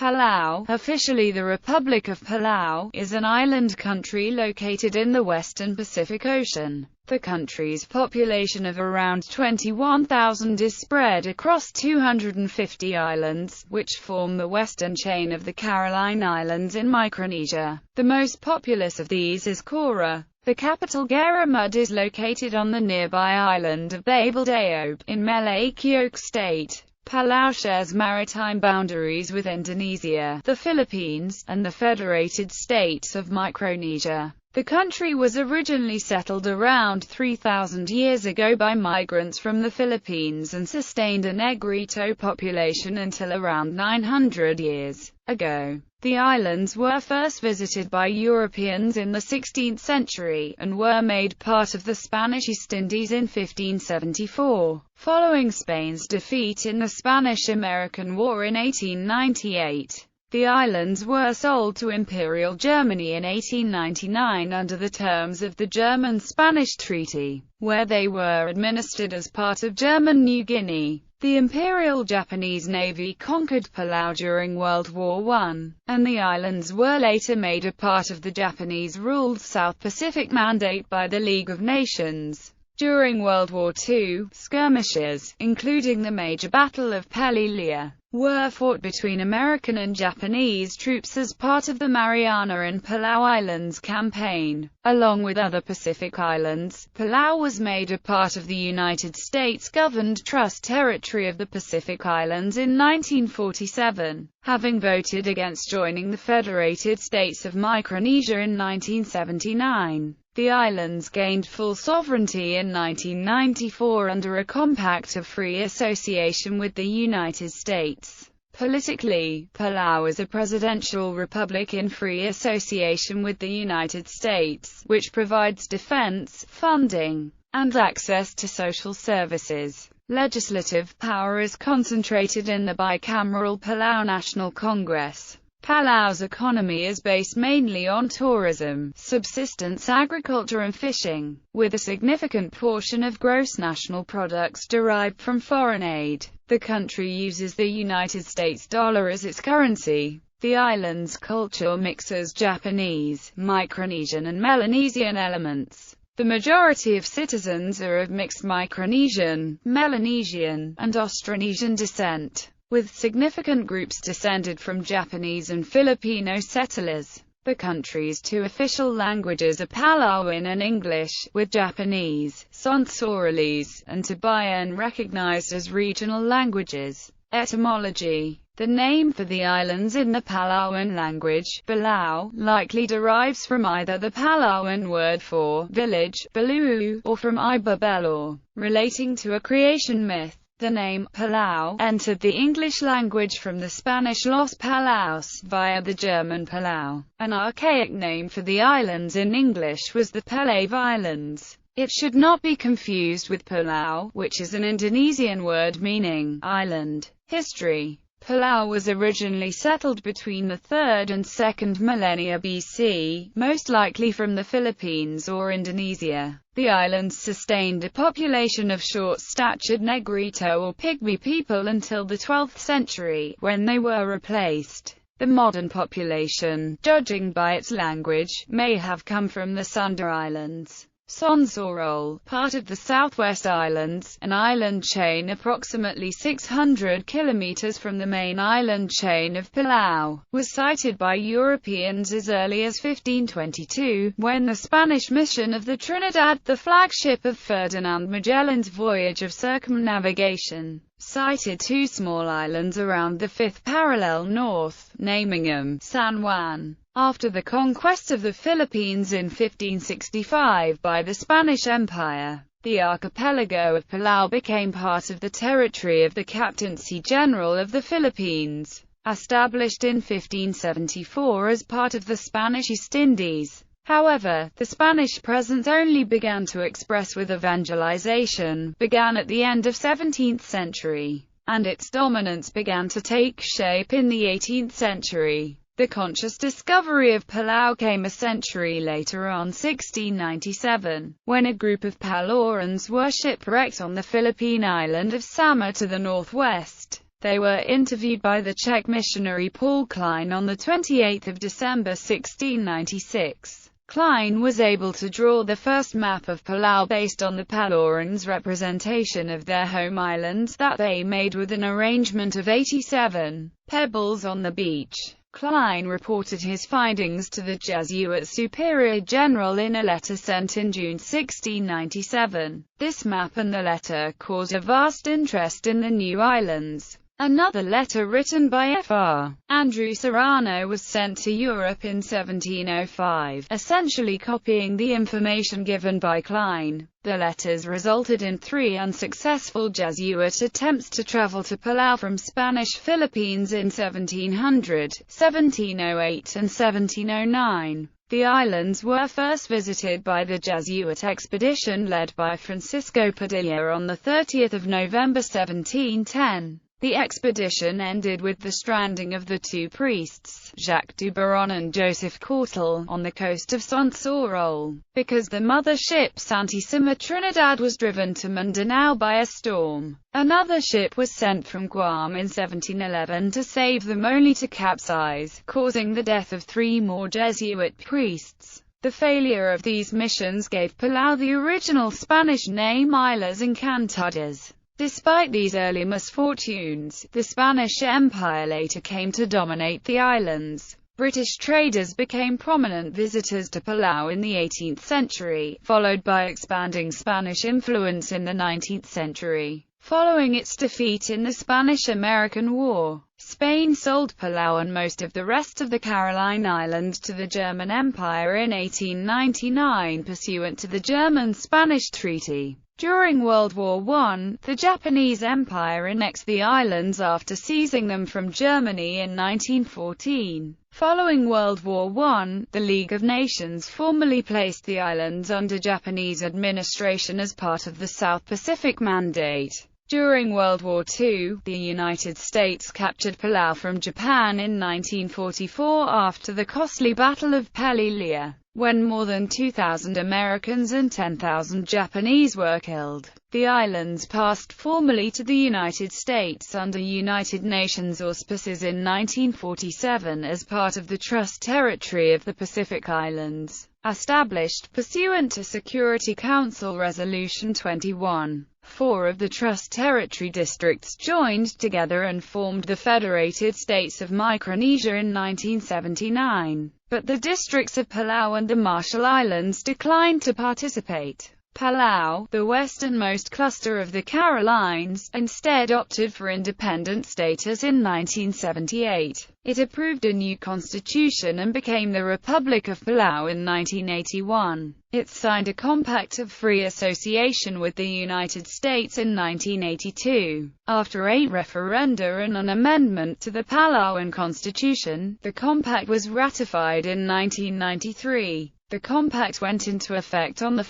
Palau, officially the Republic of Palau, is an island country located in the western Pacific Ocean. The country's population of around 21,000 is spread across 250 islands, which form the western chain of the Caroline Islands in Micronesia. The most populous of these is Kora. The capital Garamud is located on the nearby island of Babeldaob, in Maluku State. Palau shares maritime boundaries with Indonesia, the Philippines, and the Federated States of Micronesia. The country was originally settled around 3,000 years ago by migrants from the Philippines and sustained a Negrito population until around 900 years ago. The islands were first visited by Europeans in the 16th century, and were made part of the Spanish East Indies in 1574. Following Spain's defeat in the Spanish-American War in 1898, the islands were sold to Imperial Germany in 1899 under the terms of the German-Spanish Treaty, where they were administered as part of German New Guinea. The Imperial Japanese Navy conquered Palau during World War I, and the islands were later made a part of the Japanese-ruled South Pacific Mandate by the League of Nations. During World War II, skirmishes, including the major Battle of Peleliu, were fought between American and Japanese troops as part of the Mariana and Palau Islands campaign. Along with other Pacific islands, Palau was made a part of the United States-governed Trust Territory of the Pacific Islands in 1947, having voted against joining the Federated States of Micronesia in 1979. The islands gained full sovereignty in 1994 under a compact of free association with the United States. Politically, Palau is a presidential republic in free association with the United States, which provides defense, funding, and access to social services. Legislative power is concentrated in the bicameral Palau National Congress. Palau's economy is based mainly on tourism, subsistence agriculture and fishing, with a significant portion of gross national products derived from foreign aid. The country uses the United States dollar as its currency. The island's culture mixes Japanese, Micronesian and Melanesian elements. The majority of citizens are of mixed Micronesian, Melanesian, and Austronesian descent, with significant groups descended from Japanese and Filipino settlers. The country's two official languages are Palauan and English, with Japanese, Sonsorolese, and Tabayan recognized as regional languages. Etymology. The name for the islands in the Palauan language, Palau, likely derives from either the Palauan word for village, Baluu, or from Iba Belor, relating to a creation myth. The name Palau entered the English language from the Spanish Los Palaos via the German Palau. An archaic name for the islands in English was the Pelave Islands. It should not be confused with Palau, which is an Indonesian word meaning island. History. Palau was originally settled between the 3rd and 2nd millennia BC, most likely from the Philippines or Indonesia. The islands sustained a population of short-statured Negrito or Pygmy people until the 12th century, when they were replaced. The modern population, judging by its language, may have come from the Sunda Islands. Sonsorol, part of the Southwest Islands, an island chain approximately 600 kilometers from the main island chain of Palau, was sighted by Europeans as early as 1522, when the Spanish mission of the Trinidad, the flagship of Ferdinand Magellan's voyage of circumnavigation, sighted two small islands around the 5th parallel north, naming them San Juan. After the conquest of the Philippines in 1565 by the Spanish Empire, the archipelago of Palau became part of the territory of the Captaincy General of the Philippines, established in 1574 as part of the Spanish East Indies. However, the Spanish presence only began to express with evangelization, began at the end of 17th century, and its dominance began to take shape in the 18th century. The conscious discovery of Palau came a century later on 1697, when a group of Palaurans were shipwrecked on the Philippine island of Samar to the northwest. They were interviewed by the Czech missionary Paul Klein on 28 December 1696. Klein was able to draw the first map of Palau based on the Palauans' representation of their home islands that they made with an arrangement of 87 pebbles on the beach. Klein reported his findings to the Jesuit Superior General in a letter sent in June 1697. This map and the letter caused a vast interest in the new islands. Another letter written by Fr. Andrew Serrano was sent to Europe in 1705, essentially copying the information given by Klein. The letters resulted in 3 unsuccessful Jesuit attempts to travel to Palau from Spanish Philippines in 1700, 1708 and 1709. The islands were first visited by the Jesuit Expedition led by Francisco Padilla on 30 November 1710. The expedition ended with the stranding of the 2 priests, Jacques Dubaron and Joseph Cortel, on the coast of Sonsorol, because the mother ship Santissima Trinidad was driven to Mindanao by a storm. Another ship was sent from Guam in 1711 to save them, only to capsize, causing the death of 3 more Jesuit priests. The failure of these missions gave Palau the original Spanish name Islas Encantadas. Despite these early misfortunes, the Spanish Empire later came to dominate the islands. British traders became prominent visitors to Palau in the 18th century, followed by expanding Spanish influence in the 19th century. Following its defeat in the Spanish-American War, Spain sold Palau and most of the rest of the Caroline Islands to the German Empire in 1899 pursuant to the German-Spanish Treaty. During World War I, the Japanese Empire annexed the islands after seizing them from Germany in 1914. Following World War I, the League of Nations formally placed the islands under Japanese administration as part of the South Pacific Mandate. During World War II, the United States captured Palau from Japan in 1944 after the costly Battle of Peleliu, when more than 2,000 Americans and 10,000 Japanese were killed. The islands passed formally to the United States under United Nations auspices in 1947 as part of the Trust Territory of the Pacific Islands, established pursuant to Security Council Resolution 21. 4 of the Trust Territory districts joined together and formed the Federated States of Micronesia in 1979, but the districts of Palau and the Marshall Islands declined to participate. Palau, the westernmost cluster of the Carolines, instead opted for independent status in 1978. It approved a new constitution and became the Republic of Palau in 1981. It signed a Compact of Free Association with the United States in 1982. After 8 referenda and an amendment to the Palauan Constitution, the Compact was ratified in 1993. The compact went into effect on 1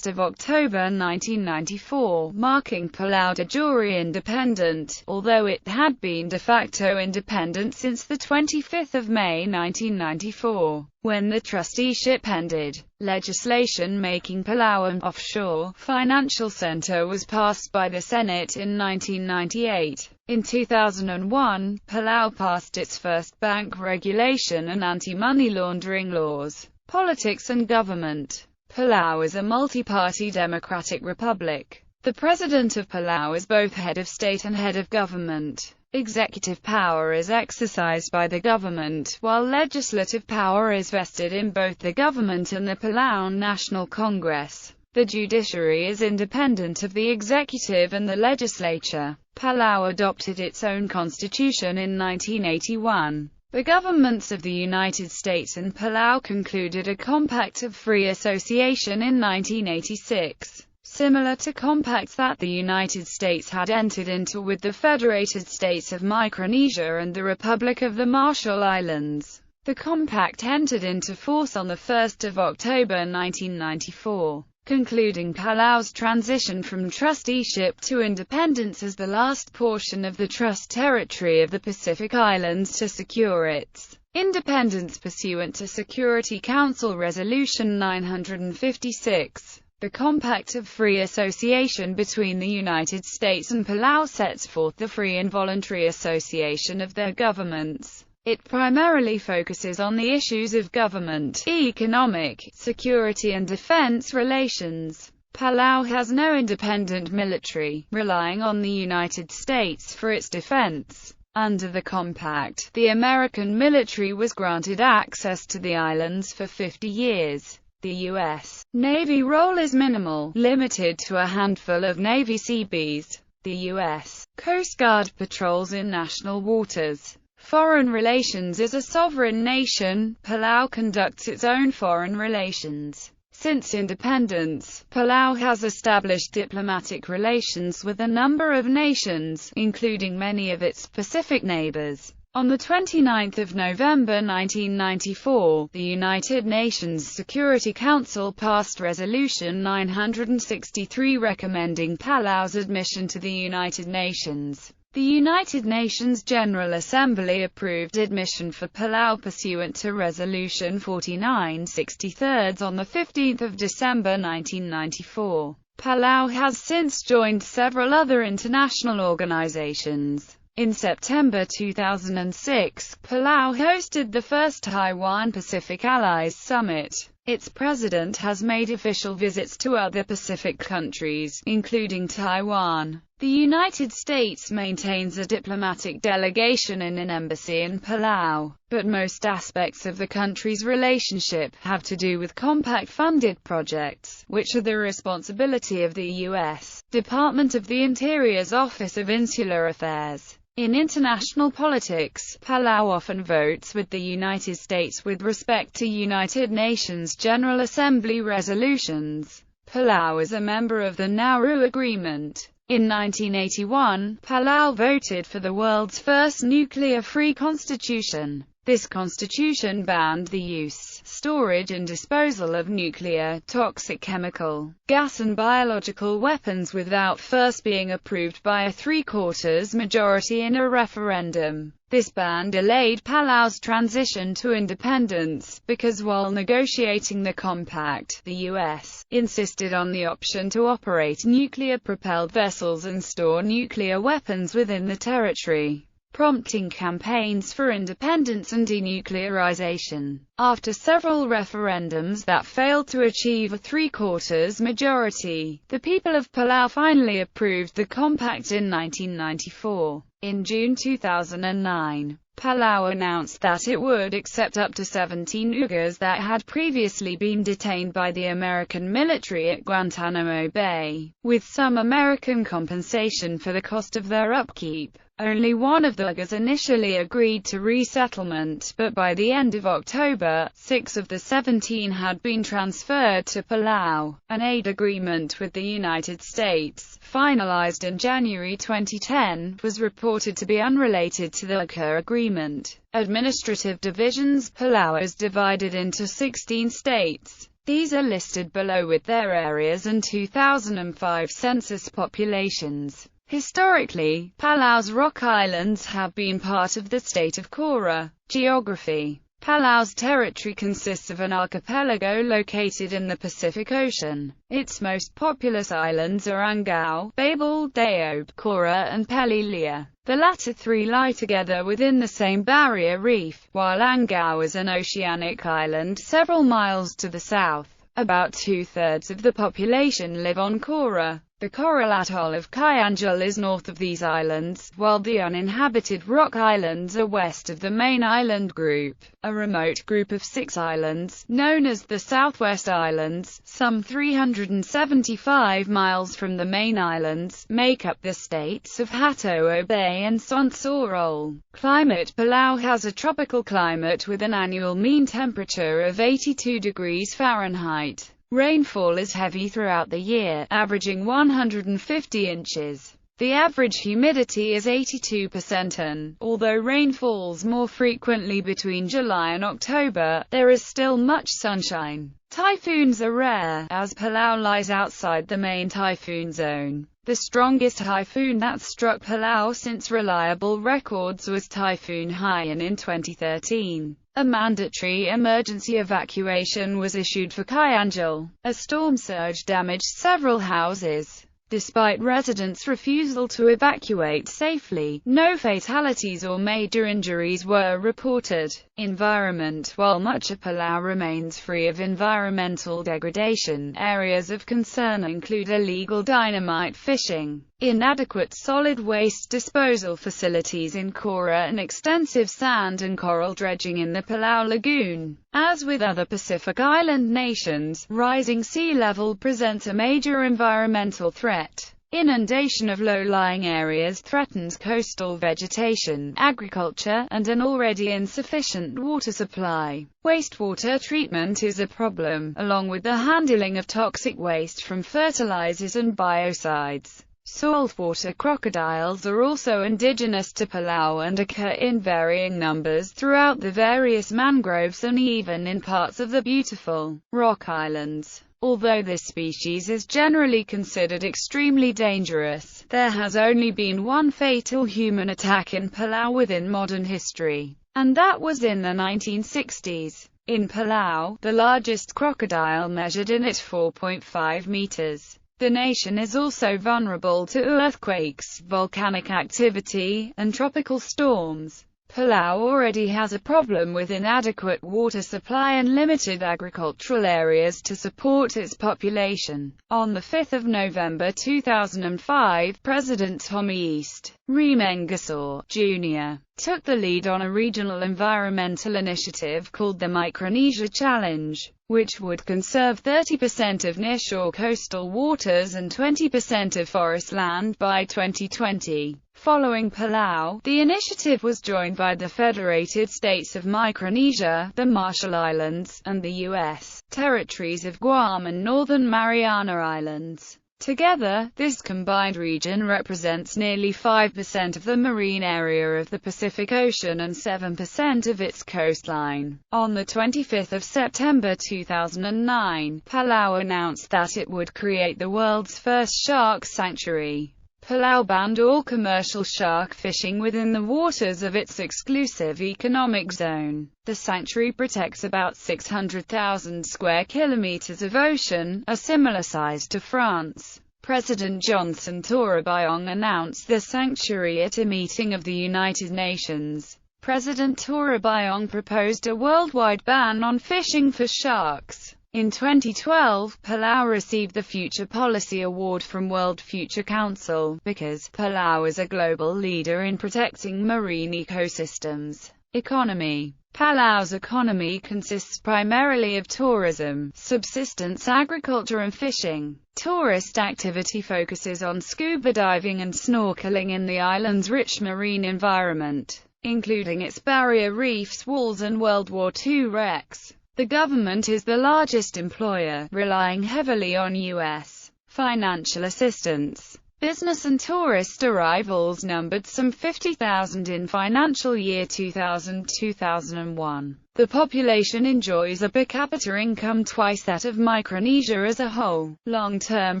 October 1994, marking Palau de jure independent, although it had been de facto independent since 25 May 1994, when the trusteeship ended. Legislation making Palau an offshore financial center was passed by the Senate in 1998. In 2001, Palau passed its first bank regulation and anti-money laundering laws. Politics and government. Palau is a multi-party democratic republic. The president of Palau is both head of state and head of government. Executive power is exercised by the government, while legislative power is vested in both the government and the Palau National Congress. The judiciary is independent of the executive and the legislature. Palau adopted its own constitution in 1981. The governments of the United States and Palau concluded a Compact of Free Association in 1986, similar to compacts that the United States had entered into with the Federated States of Micronesia and the Republic of the Marshall Islands. The compact entered into force on 1 October 1994. Concluding Palau's transition from trusteeship to independence as the last portion of the Trust Territory of the Pacific Islands to secure its independence pursuant to Security Council Resolution 956. The Compact of Free Association between the United States and Palau sets forth the free and voluntary association of their governments. It primarily focuses on the issues of government, economic, security and defense relations. Palau has no independent military, relying on the United States for its defense. Under the compact, the American military was granted access to the islands for 50 years. The U.S. Navy role is minimal, limited to a handful of Navy Seabees. The U.S. Coast Guard patrols in national waters. Foreign relations. As a sovereign nation, Palau conducts its own foreign relations. Since independence, Palau has established diplomatic relations with a number of nations, including many of its Pacific neighbors. On 29 November 1994, the United Nations Security Council passed Resolution 963 recommending Palau's admission to the United Nations. The United Nations General Assembly approved admission for Palau pursuant to Resolution 4963 on 15 December 1994. Palau has since joined several other international organizations. In September 2006, Palau hosted the first Taiwan-Pacific Allies Summit. Its president has made official visits to other Pacific countries, including Taiwan. The United States maintains a diplomatic delegation and an embassy in Palau, but most aspects of the country's relationship have to do with compact-funded projects, which are the responsibility of the U.S. Department of the Interior's Office of Insular Affairs. In international politics, Palau often votes with the United States with respect to United Nations General Assembly resolutions. Palau is a member of the Nauru Agreement. In 1981, Palau voted for the world's first nuclear-free constitution. This constitution banned the use, storage and disposal of nuclear, toxic chemical, gas and biological weapons without first being approved by a three-quarters majority in a referendum. This ban delayed Palau's transition to independence, because while negotiating the compact, the U.S. insisted on the option to operate nuclear-propelled vessels and store nuclear weapons within the territory, prompting campaigns for independence and denuclearization. After several referendums that failed to achieve a three-quarters majority, the people of Palau finally approved the compact in 1994. In June 2009, Palau announced that it would accept up to 17 Uyghurs that had previously been detained by the American military at Guantanamo Bay, with some American compensation for the cost of their upkeep. Only one of the Uyghurs initially agreed to resettlement, but by the end of October, 6 of the 17 had been transferred to Palau. An aid agreement with the United States, finalized in January 2010, was reported to be unrelated to the Uyghur agreement. Administrative divisions. Palau is divided into 16 states. These are listed below with their areas and 2005 census populations. Historically, Palau's rock islands have been part of the state of Kora. Geography. Palau's territory consists of an archipelago located in the Pacific Ocean. Its most populous islands are Angao, Babel, Daob, Kora and Pelilea. The latter three lie together within the same barrier reef, while Angao is an oceanic island several miles to the south. About two-thirds of the population live on Kora. The coral atoll of Kyanjul is north of these islands, while the uninhabited rock islands are west of the main island group. A remote group of 6 islands, known as the Southwest Islands, some 375 miles from the main islands, make up the states of Hatao Bay and Sonsorol. Climate. Palau has a tropical climate with an annual mean temperature of 82 degrees Fahrenheit. Rainfall is heavy throughout the year, averaging 150 inches. The average humidity is 82%, and, although rain falls more frequently between July and October, there is still much sunshine. Typhoons are rare, as Palau lies outside the main typhoon zone. The strongest typhoon that struck Palau since reliable records was Typhoon Haiyan in 2013. A mandatory emergency evacuation was issued for Kyanjal. A storm surge damaged several houses. Despite residents' refusal to evacuate safely, no fatalities or major injuries were reported. Environment. While much of Palau remains free of environmental degradation, areas of concern include illegal dynamite fishing, inadequate solid waste disposal facilities in Kora, and extensive sand and coral dredging in the Palau Lagoon. As with other Pacific Island nations, rising sea level presents a major environmental threat. Inundation of low-lying areas threatens coastal vegetation, agriculture, and an already insufficient water supply. Wastewater treatment is a problem, along with the handling of toxic waste from fertilizers and biocides. Saltwater crocodiles are also indigenous to Palau and occur in varying numbers throughout the various mangroves and even in parts of the beautiful Rock Islands. Although this species is generally considered extremely dangerous, there has only been one fatal human attack in Palau within modern history, and that was in the 1960s. In Palau, the largest crocodile measured in it 4.5 meters. The nation is also vulnerable to earthquakes, volcanic activity, and tropical storms. Palau already has a problem with inadequate water supply and limited agricultural areas to support its population. On 5 November 2005, President Tommy East Remengesau, Jr. took the lead on a regional environmental initiative called the Micronesia Challenge, which would conserve 30% of nearshore coastal waters and 20% of forest land by 2020. Following Palau, the initiative was joined by the Federated States of Micronesia, the Marshall Islands, and the U.S. territories of Guam and Northern Mariana Islands. Together, this combined region represents nearly 5% of the marine area of the Pacific Ocean and 7% of its coastline. On 25 September 2009, Palau announced that it would create the world's first shark sanctuary. Palau banned all commercial shark fishing within the waters of its exclusive economic zone. The sanctuary protects about 600,000 square kilometers of ocean, a similar size to France. President Johnson Torabayong announced the sanctuary at a meeting of the United Nations. President Torabayong proposed a worldwide ban on fishing for sharks. In 2012, Palau received the Future Policy Award from World Future Council, because Palau is a global leader in protecting marine ecosystems. Economy. Palau's economy consists primarily of tourism, subsistence agriculture and fishing. Tourist activity focuses on scuba diving and snorkeling in the island's rich marine environment, including its barrier reefs, walls and World War II wrecks. The government is the largest employer, relying heavily on U.S. financial assistance. Business and tourist arrivals numbered some 50,000 in financial year 2000-2001. The population enjoys a per capita income twice that of Micronesia as a whole. Long-term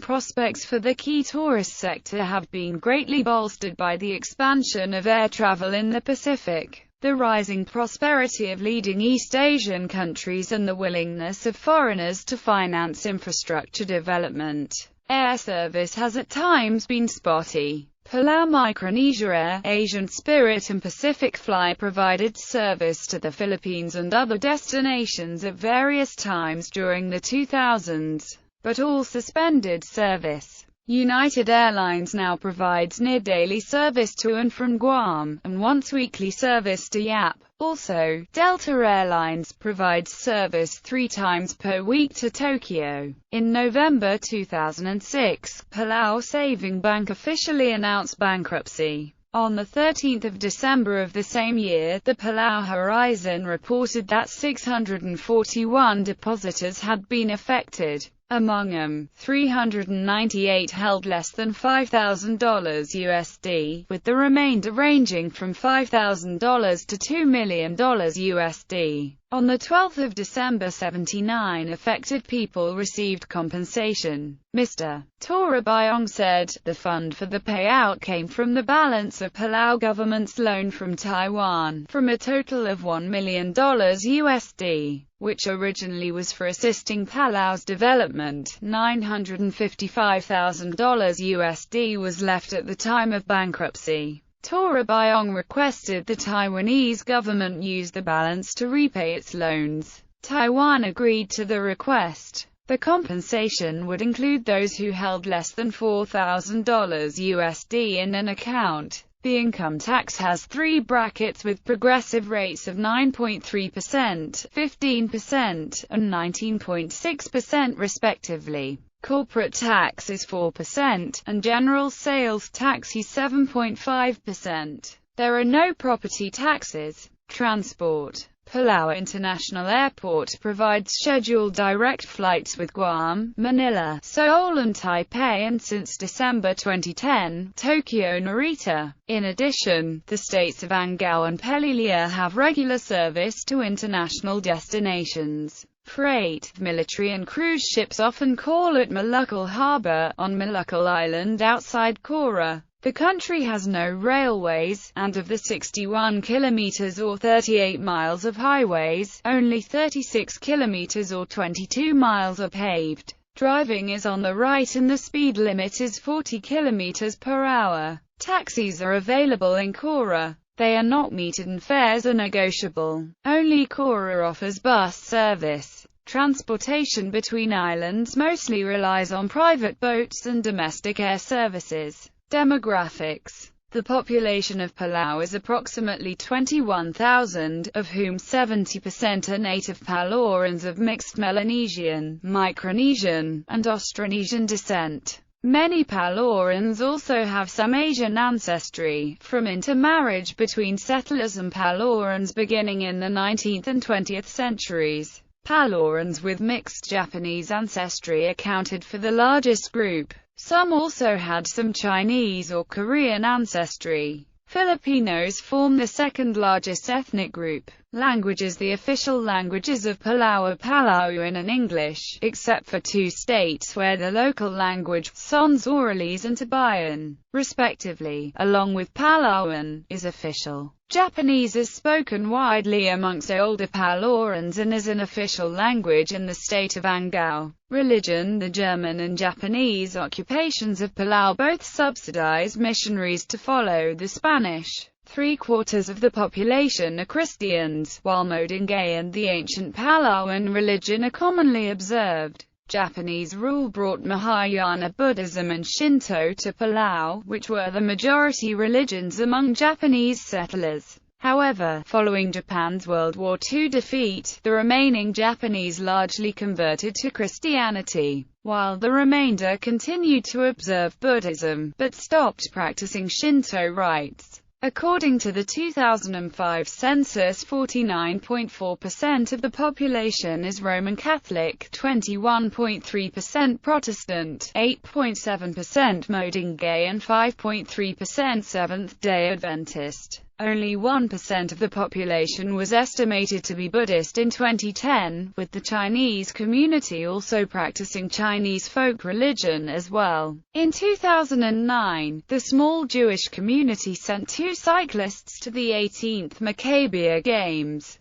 prospects for the key tourist sector have been greatly bolstered by the expansion of air travel in the Pacific, the rising prosperity of leading East Asian countries and the willingness of foreigners to finance infrastructure development. Air service has at times been spotty. Palau Micronesia Air, Asian Spirit and Pacific Fly provided service to the Philippines and other destinations at various times during the 2000s, but all suspended service. United Airlines now provides near-daily service to and from Guam, and once-weekly service to Yap. Also, Delta Airlines provides service 3 times per week to Tokyo. In November 2006, Palau Saving Bank officially announced bankruptcy. On 13 December of the same year, the Palau Horizon reported that 641 depositors had been affected. Among them, 398 held less than $5,000 USD, with the remainder ranging from $5,000 to $2 million USD. On 12 December 79, affected people received compensation. Mr. Torabayong said, the fund for the payout came from the balance of Palau government's loan from Taiwan, from a total of $1 million USD, which originally was for assisting Palau's development. $955,000 USD was left at the time of bankruptcy. Torabayong requested the Taiwanese government use the balance to repay its loans. Taiwan agreed to the request. The compensation would include those who held less than $4,000 USD in an account. The income tax has 3 brackets with progressive rates of 9.3%, 15%, and 19.6% respectively. Corporate tax is 4%, and general sales tax is 7.5%. There are no property taxes. Transport. Palau International Airport provides scheduled direct flights with Guam, Manila, Seoul and Taipei, and since December 2010, Tokyo Narita. In addition, the states of Angao and Peleliu have regular service to international destinations. Freight, military and cruise ships often call at Malakal Harbor, on Malakal Island outside Kora. The country has no railways, and of the 61 kilometers or 38 miles of highways, only 36 kilometers or 22 miles are paved. Driving is on the right and the speed limit is 40 kilometers per hour. Taxis are available in Kora. They are not metered and fares are negotiable. Only Kora offers bus service. Transportation between islands mostly relies on private boats and domestic air services. Demographics. The population of Palau is approximately 21,000, of whom 70% are native Palauans of mixed Melanesian, Micronesian, and Austronesian descent. Many Palauans also have some Asian ancestry, from intermarriage between settlers and Palauans beginning in the 19th and 20th centuries. Palauans with mixed Japanese ancestry accounted for the largest group. Some also had some Chinese or Korean ancestry. Filipinos form the second largest ethnic group. Languages. The official languages of Palau are Palauan and English, except for 2 states where the local language, Sonsorales and Tabayan, respectively, along with Palauan, is official. Japanese is spoken widely amongst older Palauans and is an official language in the state of Angao. Religion. The German and Japanese occupations of Palau both subsidize missionaries to follow the Spanish. 3/4 of the population are Christians, while Modingay and the ancient Palauan religion are commonly observed. Japanese rule brought Mahayana Buddhism and Shinto to Palau, which were the majority religions among Japanese settlers. However, following Japan's World War II defeat, the remaining Japanese largely converted to Christianity, while the remainder continued to observe Buddhism, but stopped practicing Shinto rites. According to the 2005 census, 49.4% of the population is Roman Catholic, 21.3% Protestant, 8.7% Modingay and 5.3% Seventh-day Adventist. Only 1% of the population was estimated to be Buddhist in 2010, with the Chinese community also practicing Chinese folk religion as well. In 2009, the small Jewish community sent 2 cyclists to the 18th Maccabiah Games.